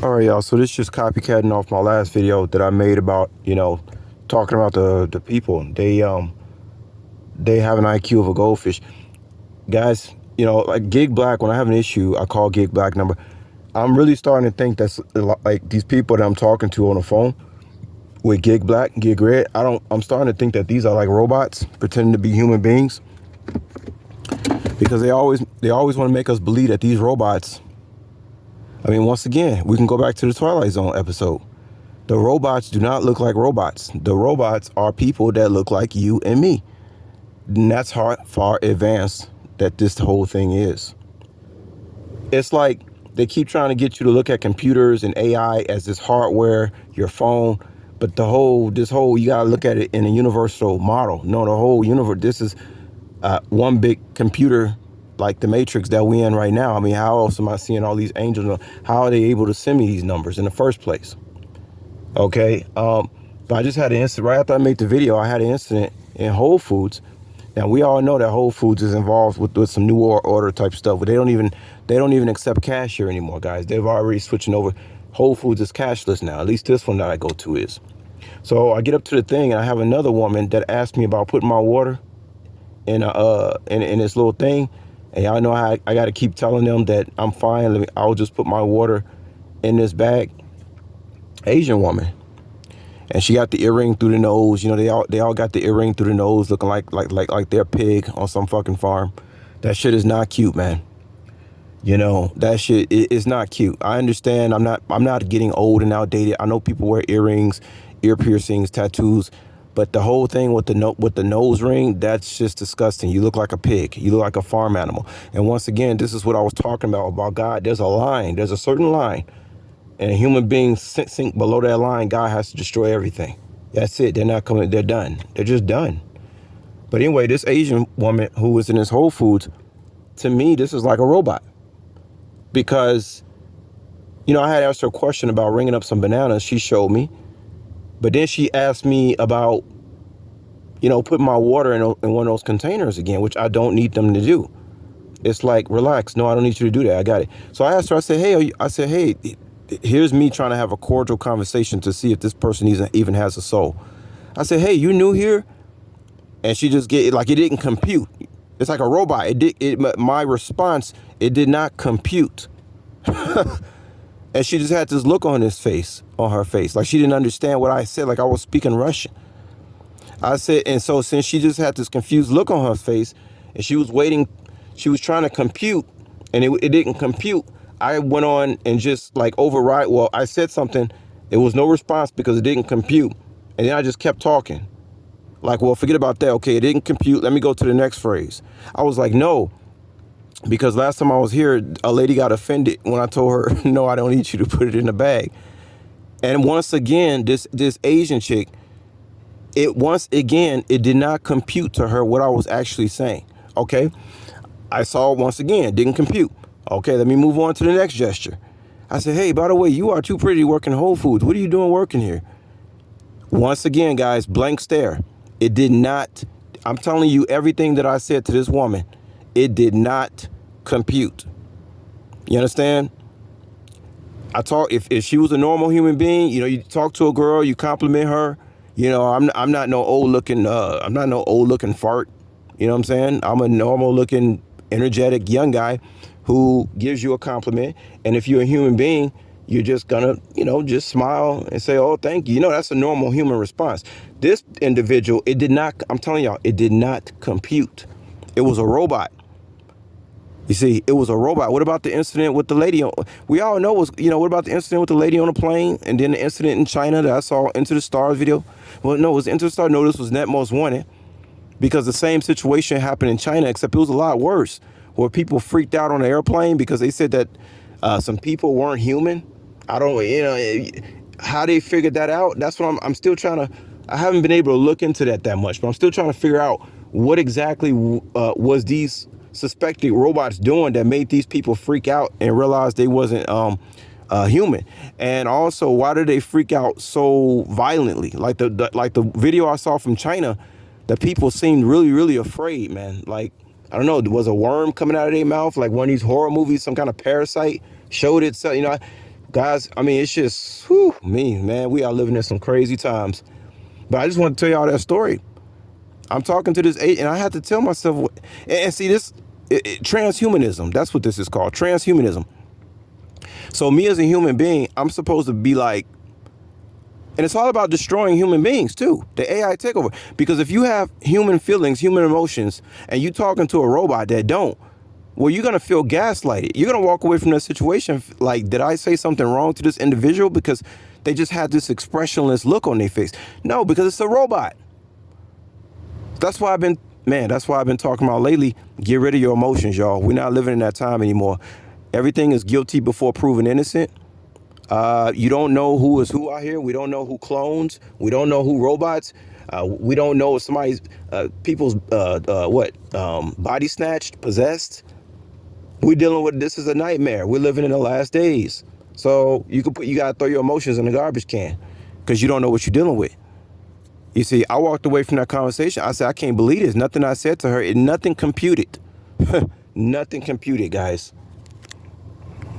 All right, y'all. So this just copycatting off my last video that I made about, talking about the people. They have an IQ of a goldfish. Guys, like Gig Black, when I have an issue, I call Gig Black number. I'm really starting to think that's like these people that I'm talking to on the phone with Gig Black, Gig Red. I'm starting to think that these are like robots pretending to be human beings, because they always want to make us believe that these robots. I mean, once again, we can go back to the Twilight Zone episode. The robots do not look like robots. The robots are people that look like you and me. And that's how far advanced that this whole thing is. It's like they keep trying to get you to look at computers and AI as this hardware, your phone, but this whole you gotta look at it in a universal model. No, the whole universe. This is one big computer, like the Matrix that we in right now. I mean, how else am I seeing all these angels? How are they able to send me these numbers in the first place? Okay, but I just had an incident right after I made the video. I had an incident in Whole Foods. Now we all know that Whole Foods is involved with some new order type stuff, but they don't even accept cash here anymore, guys. They've already switching over. Whole Foods is cashless now. At least this one that I go to is. So I get up to the thing and I have another woman that asked me about putting my water in this little thing, and y'all know how I got to keep telling them that I'm fine. I'll just put my water in this bag. Asian woman, and she got the earring through the nose. They all got the earring through the nose, looking like they're a pig on some fucking farm. That shit is not cute, man. That shit is not cute. I understand. I'm not getting old and outdated. I know people wear earrings, ear piercings, tattoos, but the whole thing with the nose ring, that's just disgusting. You look like a pig. You look like a farm animal. And once again, this is what I was talking about God. There's a line. There's a certain line. And human beings sink below that line. God has to destroy everything. That's it. They're not coming. They're done. They're just done. But anyway, this Asian woman who was in this Whole Foods, to me, this is like a robot. Because, I had asked her a question about ringing up some bananas. She showed me. But then she asked me about, putting my water in one of those containers again, which I don't need them to do. It's like, relax. No, I don't need you to do that. I got it. So I asked her, I said, hey, here's me trying to have a cordial conversation to see if this person even has a soul. I said, hey, you new here? And she just it didn't compute. It's like a robot. My response, it did not compute. And she just had this look on her face. Like she didn't understand what I said, like I was speaking Russian. I said, and so since she just had this confused look on her face and she was waiting, she was trying to compute and it didn't compute. I went on and just like override. Well, I said something. It was no response because it didn't compute. And then I just kept talking. Like, well, forget about that. Okay, it didn't compute. Let me go to the next phrase. I was like, no, because last time I was here, a lady got offended when I told her, no, I don't need you to put it in the bag. And once again, this Asian chick, it did not compute to her what I was actually saying. Okay, I saw it once again, it didn't compute. Okay, let me move on to the next gesture. I said, hey, by the way, you are too pretty to work in Whole Foods. What are you doing working here? Once again, guys, blank stare. It did not, I'm telling you everything that I said to this woman, it did not compute. You understand? If she was a normal human being, you talk to a girl, you compliment her, I'm not no old looking fart. You know what I'm saying? I'm a normal looking, energetic young guy who gives you a compliment. And if you're a human being, you're just gonna, just smile and say, oh, thank you. That's a normal human response. This individual, I'm telling y'all, it did not compute. It was a robot. You see, it was a robot. What about the incident with the lady? We all know what about the incident with the lady on the plane and then the incident in China that I saw Into the Stars video? Well, no, it was Into the Stars. No, this was Net Most Wanted, because the same situation happened in China, except it was a lot worse, where people freaked out on the airplane because they said that some people weren't human. I don't, how they figured that out. That's what I'm still trying to, I haven't been able to look into that much, but I'm still trying to figure out what exactly was these suspected robots doing that made these people freak out and realize they wasn't human. And also, why did they freak out so violently? Like the video I saw from China, the people seemed really, really afraid, man. Like, I don't know, was a worm coming out of their mouth, like one of these horror movies, some kind of parasite showed itself, Guys, I mean, it's just, whew, man, we are living in some crazy times. But I just want to tell y'all that story. I'm talking to this agent, and I had to tell myself, and see this, transhumanism. That's what this is called, transhumanism. So me as a human being, I'm supposed to be like, and it's all about destroying human beings too, the AI takeover. Because if you have human feelings, human emotions, and you talking to a robot that don't, well, you're gonna feel gaslighted. You're gonna walk away from that situation like, did I say something wrong to this individual because they just had this expressionless look on their face? No, because it's a robot. That's why I've been talking about lately. Get rid of your emotions, y'all. We're not living in that time anymore. Everything is guilty before proven innocent. You don't know who is who out here. We don't know who clones. We don't know who robots. We don't know if somebody's people's body snatched, possessed. We're dealing with this is a nightmare. We're living in the last days. So you gotta throw your emotions in the garbage can because you don't know what you're dealing with. You see, I walked away from that conversation. I said, I can't believe this. Nothing I said to her, nothing computed. Nothing computed, guys.